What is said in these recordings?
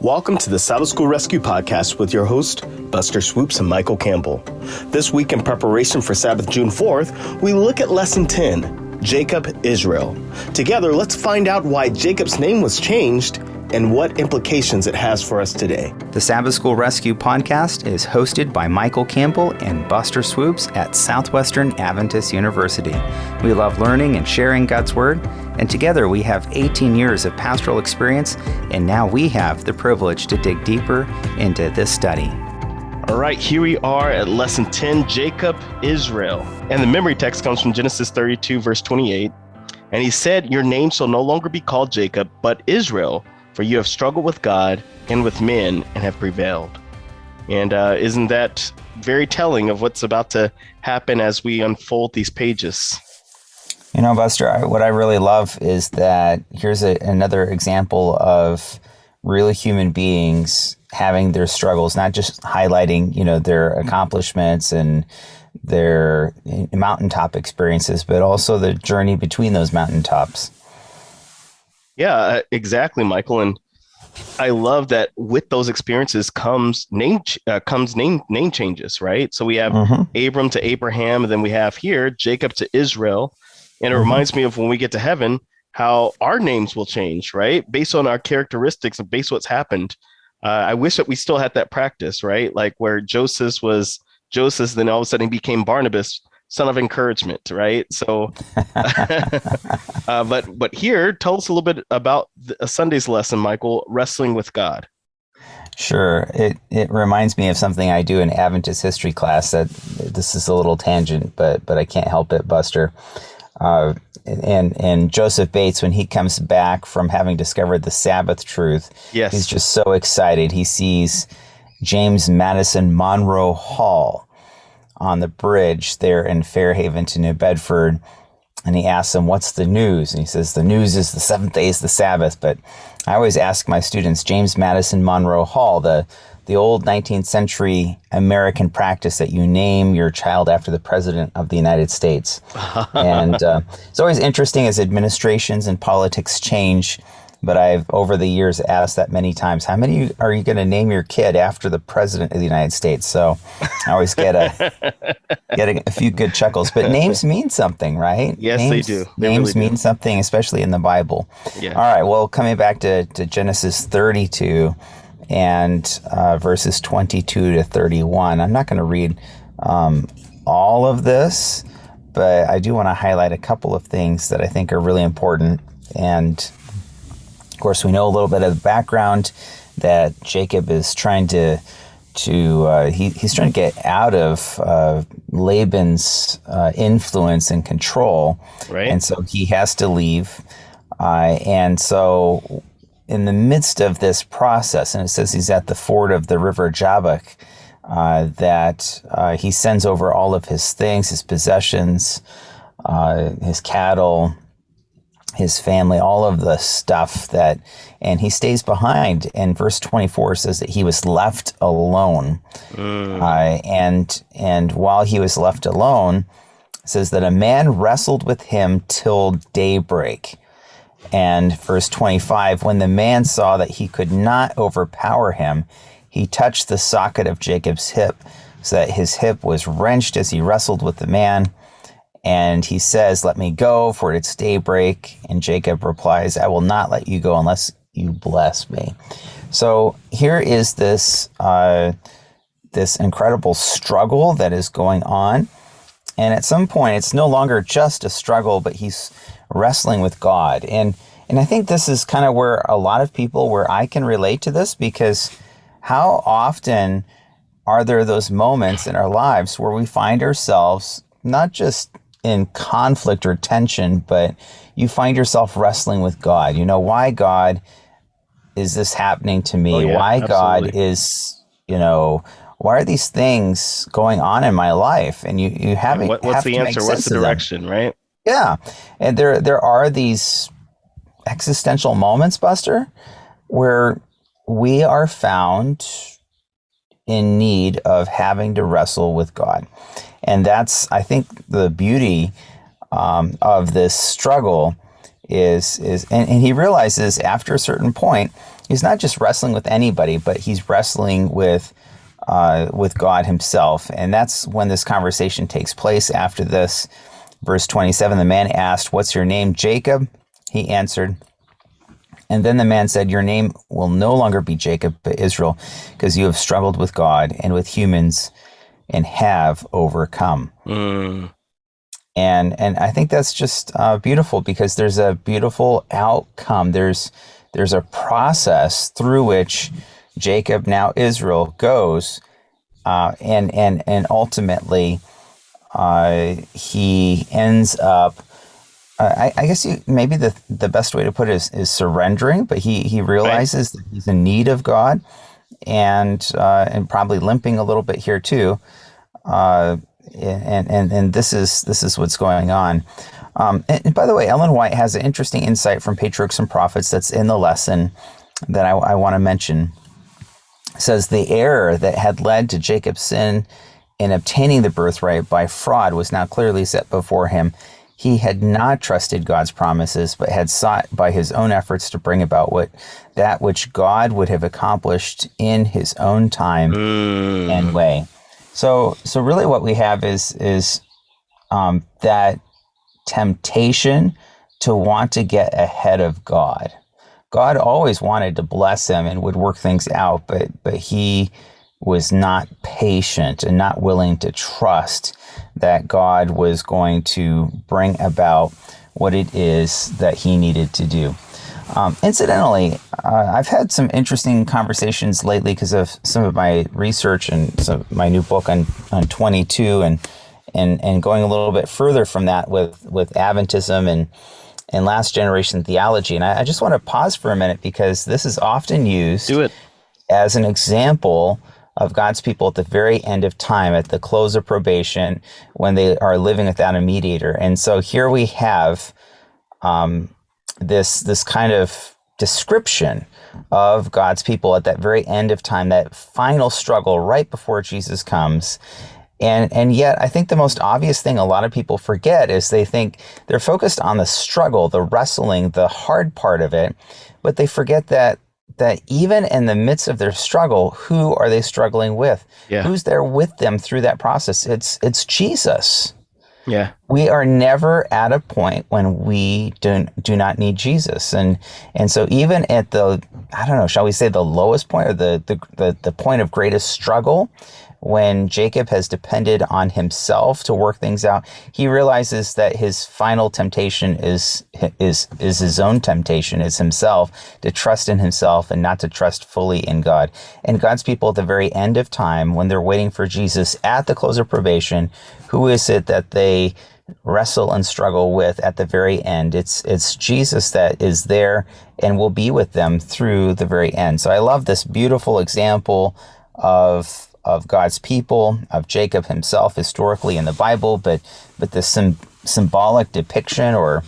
Welcome to the Sabbath School Rescue Podcast with your host, Buster Swoopes and Michael Campbell. This week in preparation for Sabbath, June 4th, we look at Lesson 10, Jacob, Israel. Together, let's find out why Jacob's name was changed and what implications it has for us today. The Sabbath School Rescue Podcast is hosted by Michael Campbell and Buster Swoopes at Southwestern Adventist University. We love learning and sharing God's Word, and together we have 18 years of pastoral experience, and now we have the privilege to dig deeper into this study. All right, here we are at Lesson 10, Jacob, Israel. And the memory text comes from Genesis 32, verse 28. And he said, "Your name shall no longer be called Jacob, but Israel, for you have struggled with God and with men and have prevailed." And isn't that very telling of what's about to happen as we unfold these pages? You know, Buster, what I really love is that here's another example of real human beings having their struggles, not just highlighting, their accomplishments and their mountaintop experiences, but also the journey between those mountaintops. Yeah, exactly, Michael. And I love that with those experiences comes name changes, right? So we have Abram to Abraham, and then we have here Jacob to Israel. And it reminds me of when we get to heaven, how our names will change, right? Based on our characteristics and based on what's happened. I wish that we still had that practice, right? Like where Joseph was Joseph, then all of a sudden he became Barnabas, son of encouragement, right? So, but here, tell us a little bit about a Sunday's lesson, Michael, wrestling with God. Sure. It reminds me of something I do in Adventist history class. That this is a little tangent, but I can't help it, Buster. And Joseph Bates, when he comes back from having discovered the Sabbath truth, yes, he's just so excited. He sees James Madison Monroe Hall on the bridge there in Fairhaven to New Bedford. And he asks him, "What's the news?" And he says, "The news is the seventh day is the Sabbath." But I always ask my students, James Madison Monroe Hall, the old 19th century American practice that you name your child after the President of the United States. And it's always interesting as administrations and politics change. But I've, over the years, asked that many times, how many are you going to name your kid after the President of the United States? So I always get a few good chuckles. But names mean something, right? Yes, they do. Names mean something, especially in the Bible. Yeah. All right, well, coming back to Genesis 32 and verses 22 to 31. I'm not going to read all of this, but I do want to highlight a couple of things that I think are really important. And of course, we know a little bit of the background that Jacob is trying he's trying to get out of Laban's influence and control. Right. And so he has to leave. And so in the midst of this process, and it says he's at the ford of the river Jabbok, that he sends over all of his things, his possessions, his cattle, his family, all of the stuff and he stays behind. And verse 24 says that he was left alone. And while he was left alone, it says that a man wrestled with him till daybreak. And verse 25, when the man saw that he could not overpower him, he touched the socket of Jacob's hip, so that his hip was wrenched as he wrestled with the man. And he says, "Let me go, for it's daybreak." And Jacob replies, "I will not let you go unless you bless me." So here is this incredible struggle that is going on. And at some point, it's no longer just a struggle, but he's wrestling with God. And I think this is kind of where a lot of people, where I can relate to this, because how often are there those moments in our lives where we find ourselves not just in conflict or tension, but you find yourself wrestling with God. Why, God, is this happening to me? Oh, yeah, why, absolutely. God, is, why are these things going on in my life? And you haven't. What's the answer? What's the direction, right? Yeah. And there are these existential moments, Buster, where we are found in need of having to wrestle with God. And that's, I think, the beauty of this struggle is and he realizes after a certain point, he's not just wrestling with anybody, but he's wrestling with God himself. And that's when this conversation takes place after this. Verse 27, the man asked, "What's your name, Jacob?" He answered. And then the man said, "Your name will no longer be Jacob, but Israel, because you have struggled with God and with humans and have overcome." And I think that's just beautiful, because there's a beautiful outcome. There's a process through which Jacob, now Israel, goes, and ultimately he ends up. I guess maybe the best way to put it is surrendering, but he realizes that he's in need of God, and probably limping a little bit here too. And this is what's going on. And by the way, Ellen White has an interesting insight from Patriarchs and Prophets that's in the lesson that I want to mention. It says the error that had led to Jacob's sin in obtaining the birthright by fraud was now clearly set before him. He had not trusted God's promises, but had sought by his own efforts to bring about that which God would have accomplished in his own time and way. So really what we have is that temptation to want to get ahead of God. God always wanted to bless him and would work things out, but he was not patient and not willing to trust that God was going to bring about what it is that he needed to do. Incidentally, I've had some interesting conversations lately because of some of my research and some of my new book on 22 and going a little bit further from that with Adventism and last generation theology. And I just want to pause for a minute, because this is often used as an example of God's people at the very end of time, at the close of probation, when they are living without a mediator. And so here we have this kind of description of God's people at that very end of time, that final struggle right before Jesus comes. And yet I think the most obvious thing a lot of people forget is they think they're focused on the struggle, the wrestling, the hard part of it, but they forget that even in the midst of their struggle, who are they struggling with? Yeah. Who's there with them through that process? It's Jesus. Yeah. We are never at a point when we do not need Jesus. And so even at the, I don't know, shall we say the lowest point, or the point of greatest struggle, when Jacob has depended on himself to work things out, he realizes that his final temptation is his own temptation, is himself, to trust in himself and not to trust fully in God. And God's people at the very end of time, when they're waiting for Jesus at the close of probation, who is it that they wrestle and struggle with at the very end? It's Jesus that is there and will be with them through the very end. So I love this beautiful example of God's people, of Jacob himself historically in the Bible, but the symbolic depiction, or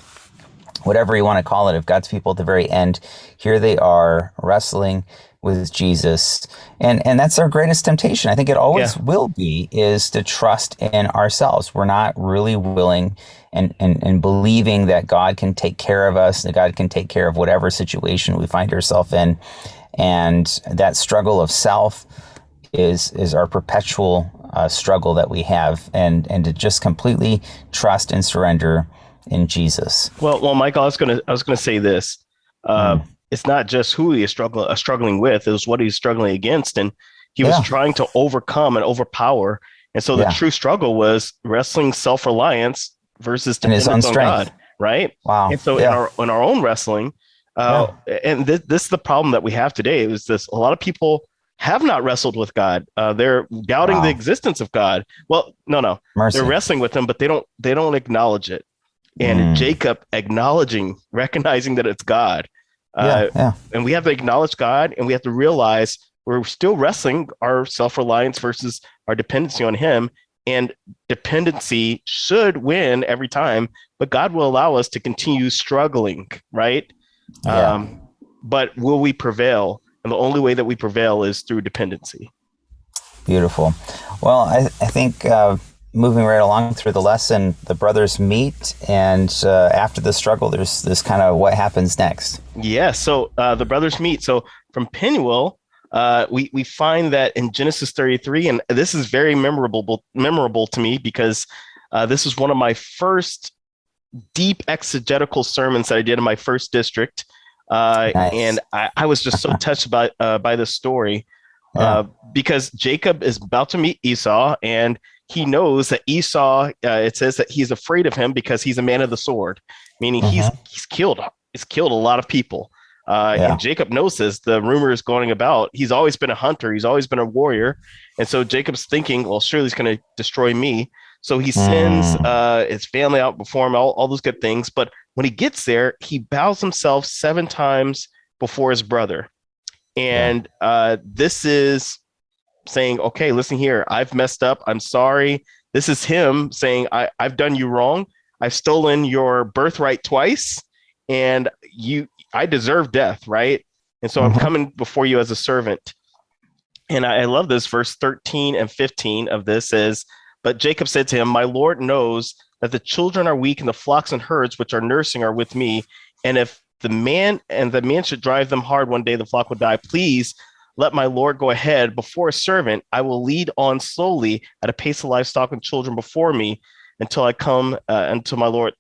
whatever you want to call it, of God's people at the very end. Here they are wrestling with Jesus. And that's our greatest temptation. I think it always will be, is to trust in ourselves. We're not really willing and believing that God can take care of us, that God can take care of whatever situation we find ourselves in. And that struggle of self is our perpetual struggle that we have, and to just completely trust and surrender in Jesus. Well, Michael, I was gonna say this. It's not just who he is struggling with; it was what he's struggling against, and he was trying to overcome and overpower. And so the true struggle was wrestling self-reliance versus dependence on God, right? Wow. And so in our own wrestling, and this is the problem that we have today. Is this: a lot of people have not wrestled with God. They're doubting the existence of God. Well, no, Mercy. They're wrestling with him, but they don't acknowledge it. And Jacob recognizing that it's God. And we have to acknowledge God, and we have to realize we're still wrestling our self-reliance versus our dependency on him. And dependency should win every time, but God will allow us to continue struggling, right? But will we prevail? And the only way that we prevail is through dependency. Beautiful. Well, I think moving right along through the lesson, the brothers meet, and after the struggle, there's this kind of what happens next. Yeah, so the brothers meet. So from Penuel, we find that in Genesis 33, and this is very memorable to me because this is one of my first deep exegetical sermons that I did in my first district. And Nice. I was just so touched by this story Yeah. because Jacob is about to meet Esau, and he knows that Esau. It says that he's afraid of him because he's a man of the sword, meaning Hmm. he's killed a lot of people. And Yeah. Jacob knows this. The rumor is going about. He's always been a hunter. He's always been a warrior, and so Jacob's thinking, well, surely he's going to destroy me. So he sends Mm. his family out before him, all those good things. But when he gets there, he bows himself 7 times before his brother. Yeah. And this is saying, okay, listen here, I've messed up. I'm sorry. This is him saying, I've done you wrong. I've stolen your birthright twice, and I deserve death, right? And so I'm Hmm. coming before you as a servant. And I love this verse 13 and 15 of this is, but Jacob said to him, my Lord knows that the children are weak and the flocks and herds which are nursing are with me. And if the man should drive them hard one day, the flock will die. Please let my Lord go ahead before a servant. I will lead on slowly at a pace of livestock and children before me until I come, until my Lord,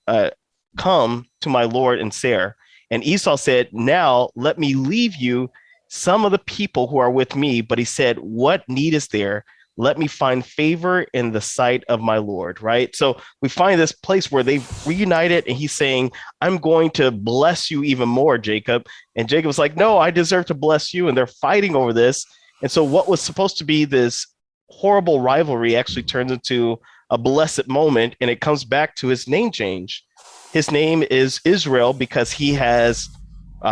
come to my Lord in Seir. And Esau said, now let me leave you some of the people who are with me. But he said, what need is there? Let me find favor in the sight of my Lord, right? So we find this place where they've reunited, and he's saying, I'm going to bless you even more, Jacob. And Jacob's like, no, I deserve to bless you. And they're fighting over this. And so what was supposed to be this horrible rivalry actually turns into a blessed moment, and it comes back to his name change. His name is Israel because he has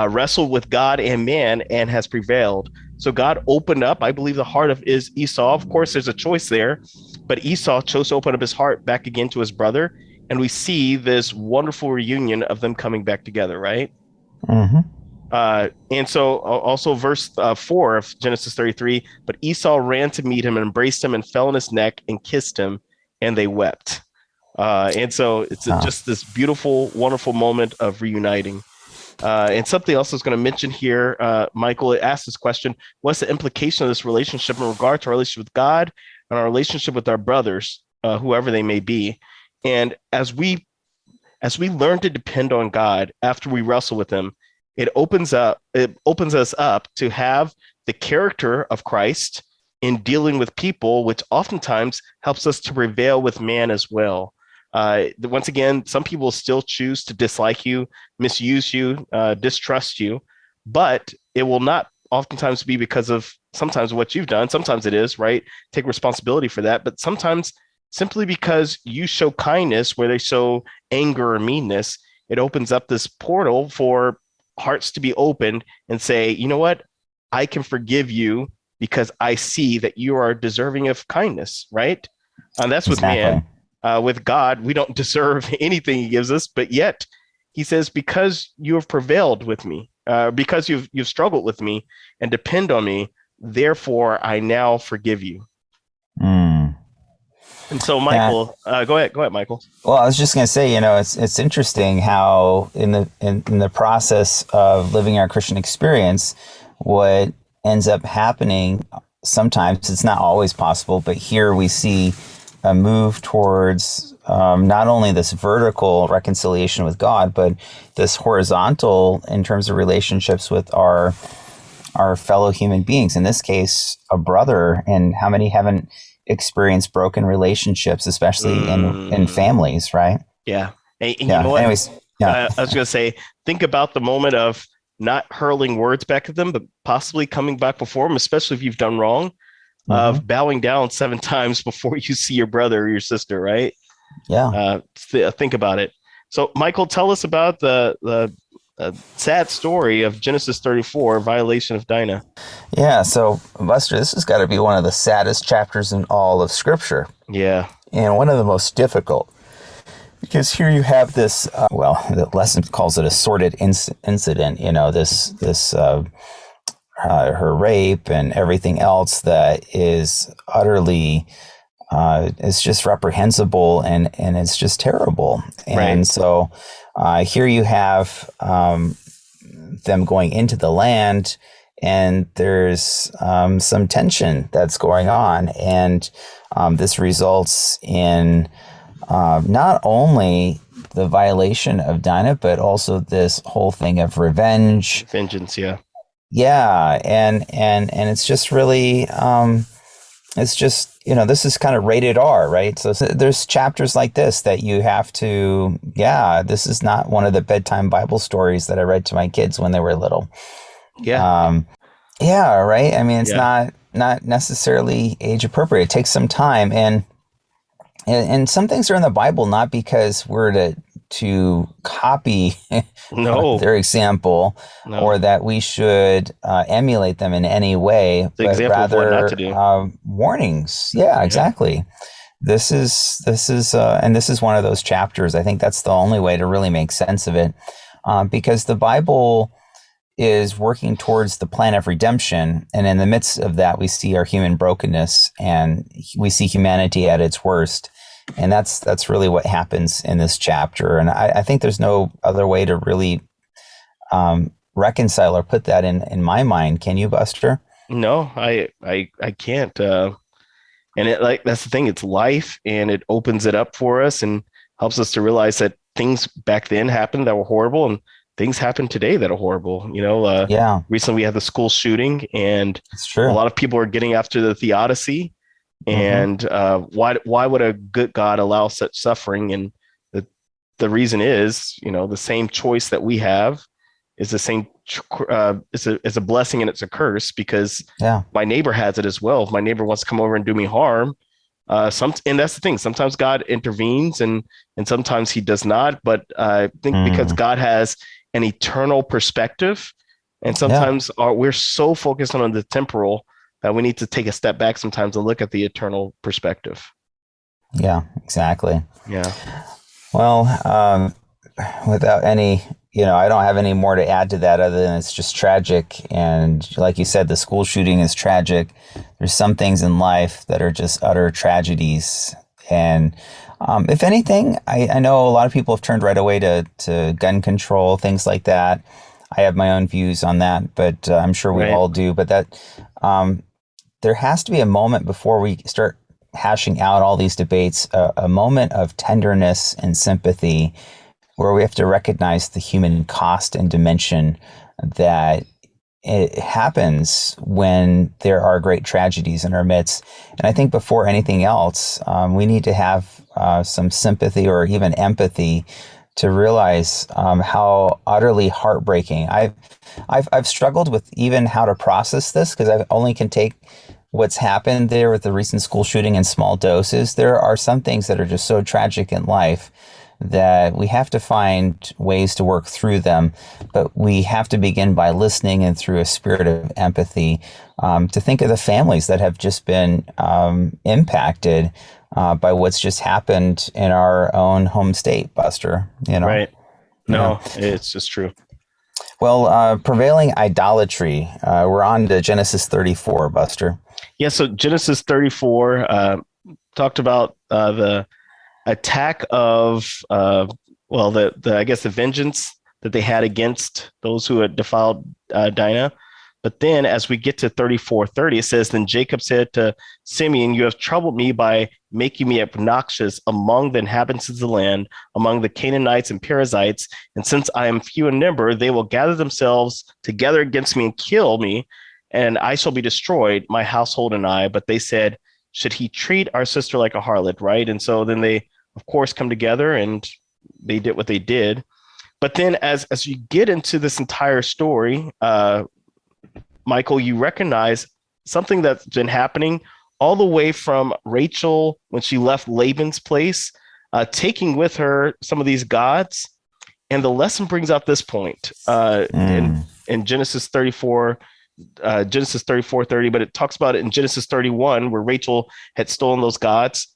wrestled with God and man and has prevailed. So God opened up, I believe, the heart of Esau. Of course, there's a choice there, but Esau chose to open up his heart back again to his brother. And we see this wonderful reunion of them coming back together, right? Hmm. And so also verse 4 of Genesis 33, but Esau ran to meet him and embraced him and fell on his neck and kissed him, and they wept. And so it's Oh, just this beautiful, wonderful moment of reuniting. And something else I was going to mention here, Michael asked this question: what's the implication of this relationship in regard to our relationship with God and our relationship with our brothers, whoever they may be? And as we learn to depend on God after we wrestle with Him, it opens us up to have the character of Christ in dealing with people, which oftentimes helps us to prevail with man as well. Once again, some people still choose to dislike you, misuse you, distrust you, but it will not oftentimes be because of sometimes what you've done. Sometimes it is, right? Take responsibility for that. But sometimes simply because you show kindness where they show anger or meanness, it opens up this portal for hearts to be opened and say, you know what? I can forgive you because I see that you are deserving of kindness, right? And that's with man. exactly. With God, we don't deserve anything He gives us, but yet He says, "Because you have prevailed with me, because you've struggled with me and depend on me, therefore I now forgive you." Mm. And so, Yeah. Michael, go ahead, Michael. Well, I was just going to say, it's interesting how in the process of living our Christian experience, what ends up happening sometimes it's not always possible, but here we see a move towards not only this vertical reconciliation with God, but this horizontal in terms of relationships with our fellow human beings. In this case, a brother, and how many haven't experienced broken relationships, especially in Mm, families, right? yeah, and you know Yeah. what? Anyways, yeah. I was going to say, think about the moment of not hurling words back at them, but possibly coming back before them, especially if you've done wrong, Hmm. of bowing down 7 times before you see your brother or your sister, right? Yeah. Think about it. So, Michael, tell us about the sad story of Genesis 34, violation of Dinah. Yeah. So, Buster, this has got to be one of the saddest chapters in all of Scripture, Yeah. and one of the most difficult. Because here you have this, the lesson calls it a sordid incident. Her rape and everything else that is utterly, it's just reprehensible, and it's just terrible. Right. And so here you have them going into the land, and there's some tension that's going on, and this results in not only the violation of Dinah, but also this whole thing of revenge. Vengeance, yeah. Yeah, and it's just really it's just, this is kind of rated R, right? So there's chapters like this that you have to, yeah, this is not one of the bedtime Bible stories that I read to my kids when they were little. Yeah. Yeah, right. I mean, it's Yeah. not necessarily age appropriate. It takes some time, and some things are in the Bible not because we're to copy No, their example, no. or that we should emulate them in any way, The but example of what not to rather do. warnings. Yeah, Yeah. exactly. And this is one of those chapters. I think that's the only way to really make sense of it, because the Bible is working towards the plan of redemption, and in the midst of that, we see our human brokenness, and we see humanity at its worst. And that's really what happens in this chapter. And I think there's no other way to really reconcile or put that in my mind. Can you, Buster? No, I can't. And it like that's the thing. It's life, and it opens it up for us and helps us to realize that things back then happened that were horrible, and things happen today that are horrible. Yeah, Recently we had the school shooting, and it's a true. lot of people are getting after the theodicy. Hmm. And why would a good God allow such suffering? And the reason is, the same choice that we have is the same. It's a blessing and it's a curse, because Yeah. my neighbor has it as well. If my neighbor wants to come over and do me harm, and that's the thing. Sometimes God intervenes, and sometimes He does not. But I think because Mm. God has an eternal perspective, and Yeah. sometimes we're so focused on the temporal that we need to take a step back sometimes and look at the eternal perspective. Yeah. Exactly. Yeah. Well, without any, I don't have any more to add to that other than it's just tragic. And like you said, the school shooting is tragic. There's some things in life that are just utter tragedies. And if anything, I know a lot of people have turned right away to gun control, things like that. I have my own views on that, but I'm sure we Right. all do. But um, there has to be a moment before we start hashing out all these debates, a moment of tenderness and sympathy where we have to recognize the human cost and dimension that it happens when there are great tragedies in our midst. And I think before anything else, we need to have some sympathy or even empathy to realize how utterly heartbreaking. I've struggled with even how to process this because I only can take what's happened there with the recent school shooting in small doses. There are some things that are just so tragic in life that we have to find ways to work through them, but we have to begin by listening and through a spirit of empathy to think of the families that have just been impacted by what's just happened in our own home state, Buster. Right. Yeah. No, it's just true. Well, prevailing idolatry. We're on to Genesis 34, Buster. Yeah. So Genesis 34 talked about the attack of the I guess the vengeance that they had against those who had defiled Dinah. But then as we get to 34:30, it says, then Jacob said to Simeon, you have troubled me by making me obnoxious among the inhabitants of the land, among the Canaanites and Perizzites. And since I am few in number, they will gather themselves together against me and kill me, and I shall be destroyed, my household and I. But they said, should he treat our sister like a harlot, right? And so then they, of course, come together and they did what they did. But then as you get into this entire story, Michael, you recognize something that's been happening all the way from Rachel when she left Laban's place, taking with her some of these gods. And the lesson brings out this point in Genesis 34, Genesis 34:30, but it talks about it in Genesis 31, where Rachel had stolen those gods.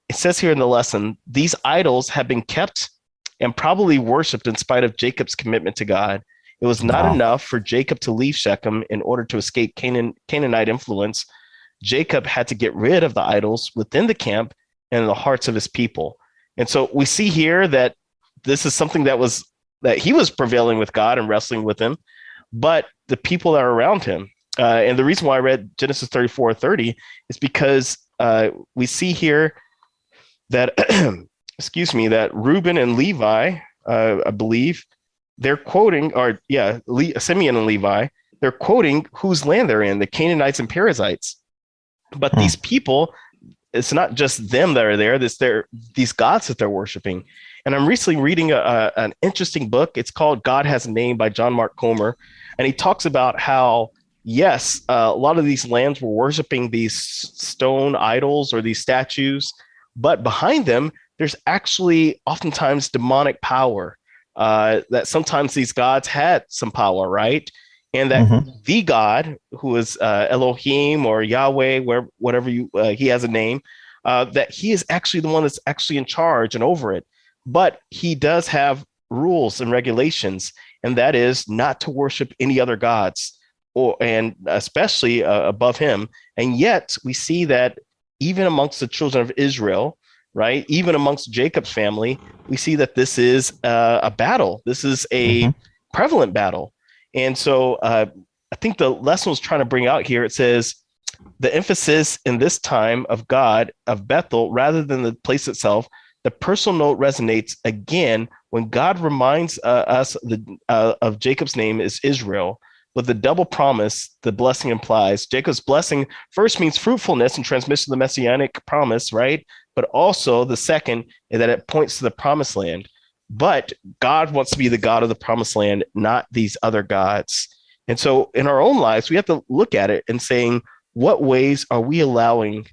It says here in the lesson, these idols have been kept and probably worshipped in spite of Jacob's commitment to God. It was not Wow. enough for Jacob to leave Shechem in order to escape Canaanite influence. Jacob had to get rid of the idols within the camp and in the hearts of his people. And so we see here that this is something that he was prevailing with God and wrestling with him, but the people that are around him, And the reason why I read Genesis 34:30 is because we see here that, excuse me, that Reuben and Levi, I believe, they're quoting, or yeah, Simeon and Levi, they're quoting whose land they're in, the Canaanites and Perizzites. But Hmm. these people, it's not just them that are there. These gods that they're worshiping. And I'm recently reading an interesting book. It's called God Has a Name by John Mark Comer, and he talks about how yes, a lot of these lands were worshiping these stone idols or these statues, but behind them there's actually oftentimes demonic power. That sometimes these gods had some power, right? And that Hmm. the God who is Elohim or Yahweh, where whatever he has a name, that he is actually the one that's actually in charge and over it. But he does have rules and regulations, and that is not to worship any other gods, or and especially above him. And yet we see that even amongst the children of Israel, right, even amongst Jacob's family, we see that this is a battle. This is Hmm. a prevalent battle. And so I think the lesson was trying to bring out here, it says the emphasis in this time of God of Bethel rather than the place itself. The personal note resonates again when God reminds us of Jacob's name is Israel. With the double promise, the blessing implies Jacob's blessing first means fruitfulness and transmission of the messianic promise, right? But also the second is that it points to the promised land. But God wants to be the God of the promised land, not these other gods. And so in our own lives, we have to look at it and saying, what ways are we allowing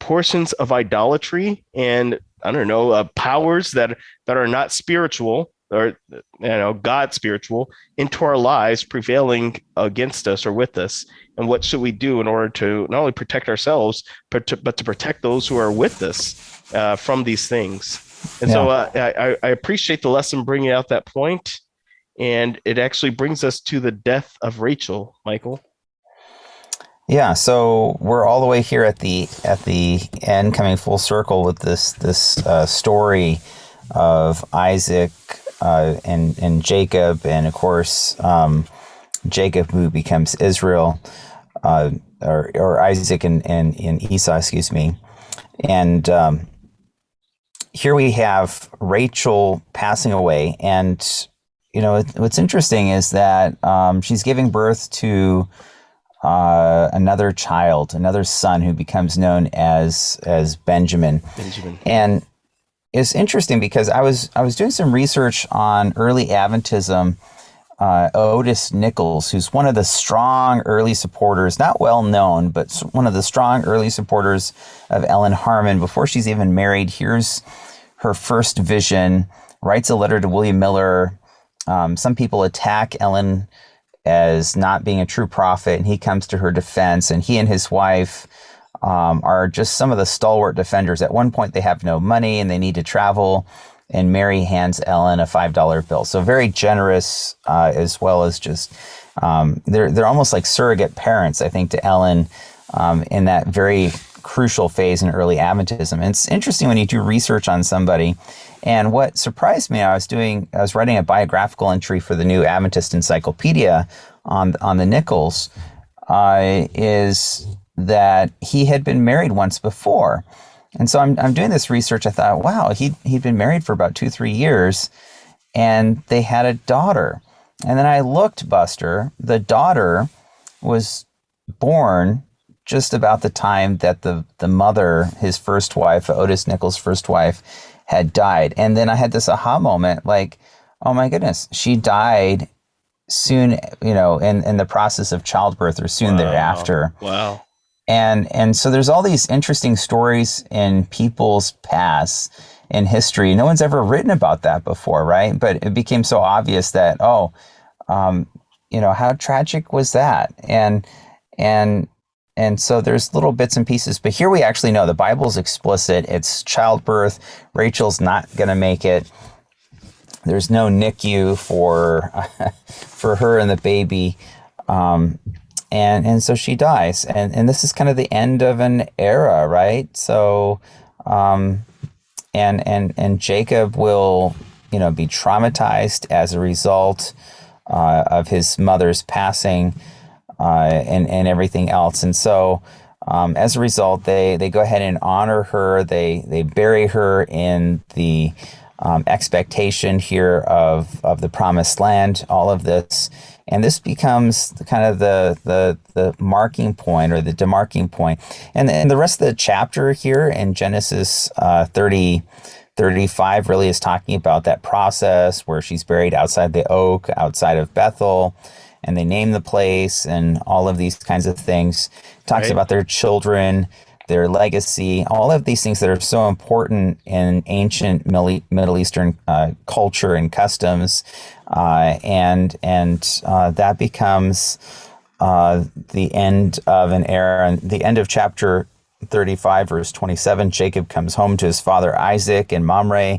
portions of idolatry and I don't know powers that are not spiritual or God spiritual into our lives, prevailing against us or with us? And what should we do in order to not only protect ourselves but to protect those who are with us from these things? And so Yeah. I appreciate the lesson bringing out that point, and it actually brings us to the death of Rachel, Michael. Yeah, so we're all the way here at the end, coming full circle with this story of Isaac and Jacob, and of course Jacob who becomes Israel, uh, or Isaac and Esau, excuse me, and here we have Rachel passing away, and what's interesting is that she's giving birth to another child, another son who becomes known as Benjamin. Benjamin. And it's interesting because I was doing some research on early Adventism. Otis Nichols, who's one of the strong early supporters, not well known, but one of the strong early supporters of Ellen Harmon before she's even married. Here's her first vision, writes a letter to William Miller. Some people attack Ellen as not being a true prophet, and he comes to her defense, and he and his wife are just some of the stalwart defenders. At one point, they have no money and they need to travel, and Mary hands Ellen a $5 bill. So very generous, as well as just they're almost like surrogate parents, I think, to Ellen in that very crucial phase in early Adventism. And it's interesting when you do research on somebody. And what surprised me, I was writing a biographical entry for the New Adventist Encyclopedia on the Nichols, is that he had been married once before. And so I'm doing this research. I thought, wow, he'd been married for about 2-3 years, and they had a daughter. And then I looked, Buster, the daughter was born just about the time that the mother, his first wife, Otis Nichols' first wife, had died. And then I had this aha moment, like, oh my goodness, she died soon, in the process of childbirth or soon thereafter. Wow. And so there's all these interesting stories in people's past in history. No one's ever written about that before, right? But it became so obvious that, how tragic was that? And so there's little bits and pieces. But here we actually know the Bible's explicit. It's childbirth. Rachel's not going to make it. There's no NICU for her and the baby. And so she dies, and this is kind of the end of an era, right? So, and Jacob will, be traumatized as a result of his mother's passing. and everything else. And so as a result, they go ahead and honor her. They bury her in the expectation here of the promised land, all of this. And this becomes kind of the marking point, or the demarking point. And the rest of the chapter here in Genesis 35 really is talking about that process where she's buried outside the oak, outside of Bethel, and they name the place and all of these kinds of things. It talks about their children, their legacy, all of these things that are so important in ancient Middle Eastern culture and customs, and that becomes the end of an era. And the end of chapter 35, verse 27, Jacob comes home to his father Isaac in Mamre,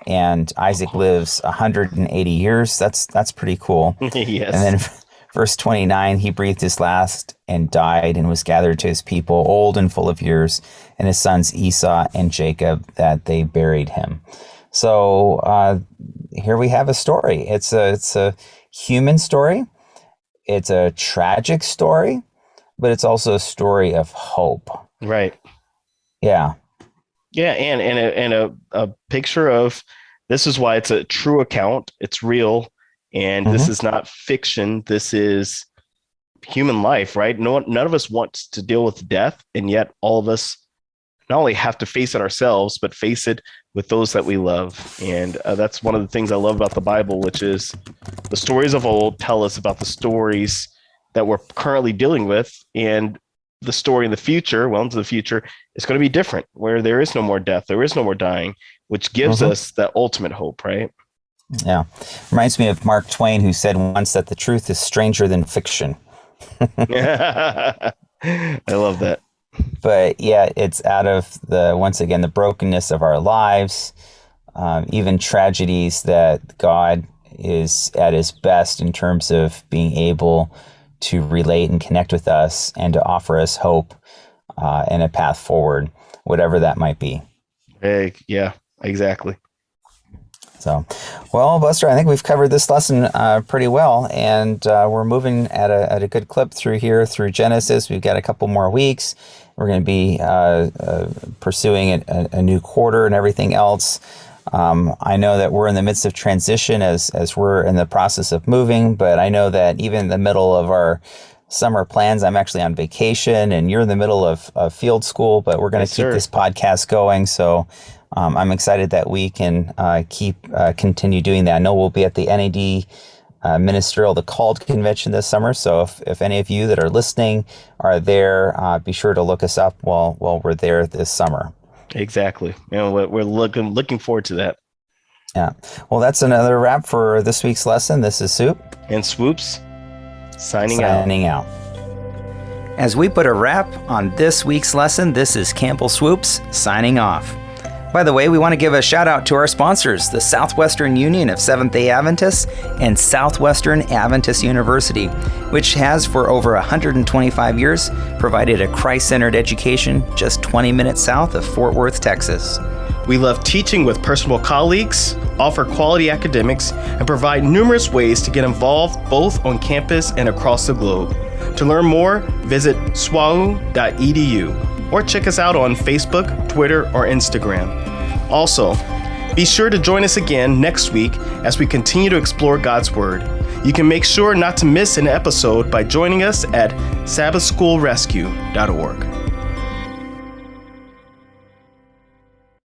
and Isaac lives 180 years. That's pretty cool. Yes. And then verse 29, he breathed his last and died and was gathered to his people, old and full of years, and his sons Esau and Jacob, that they buried him. So here we have a story. It's a human story. It's a tragic story, but it's also a story of hope. Right. Yeah. Yeah, and a picture of, this is why it's a true account. It's real, and this is not fiction. This is human life, right? None of us wants to deal with death, and yet all of us not only have to face it ourselves, but face it with those that we love. And that's one of the things I love about the Bible, which is the stories of old tell us about the stories that we're currently dealing with, and the story in the future, well into the future, is going to be different, where there is no more death, there is no more dying, which gives us that ultimate hope, right? Yeah. Reminds me of Mark Twain, who said once that the truth is stranger than fiction. I love that. But yeah, it's out of once again, the brokenness of our lives, even tragedies, that God is at his best in terms of being able to relate and connect with us and to offer us hope and a path forward, whatever that might be. Yeah, exactly. So, well, Buster, I think we've covered this lesson pretty well, and we're moving at a good clip through Genesis. We've got a couple more weeks. We're going to be pursuing a new quarter and everything else. I know that we're in the midst of transition as we're in the process of moving, but I know that even in the middle of our summer plans, I'm actually on vacation, and you're in the middle of field school, but we're going to keep this podcast going. So I'm excited that we can continue doing that. I know we'll be at the NAD Ministerial, the Called Convention this summer. So if any of you that are listening are there, be sure to look us up while we're there this summer. Exactly. We're looking forward to that. Yeah. Well, that's another wrap for this week's lesson. This is Soup and Swoopes signing out. As we put a wrap on this week's lesson, this is Campbell Swoopes signing off. By the way, we want to give a shout out to our sponsors, the Southwestern Union of Seventh-day Adventists and Southwestern Adventist University, which has for over 125 years provided a Christ-centered education just 20 minutes south of Fort Worth, Texas. We love teaching with personal colleagues, offer quality academics, and provide numerous ways to get involved both on campus and across the globe. To learn more, visit swau.edu or check us out on Facebook, Twitter, or Instagram. Also, be sure to join us again next week as we continue to explore God's Word. You can make sure not to miss an episode by joining us at sabbathschoolrescue.org.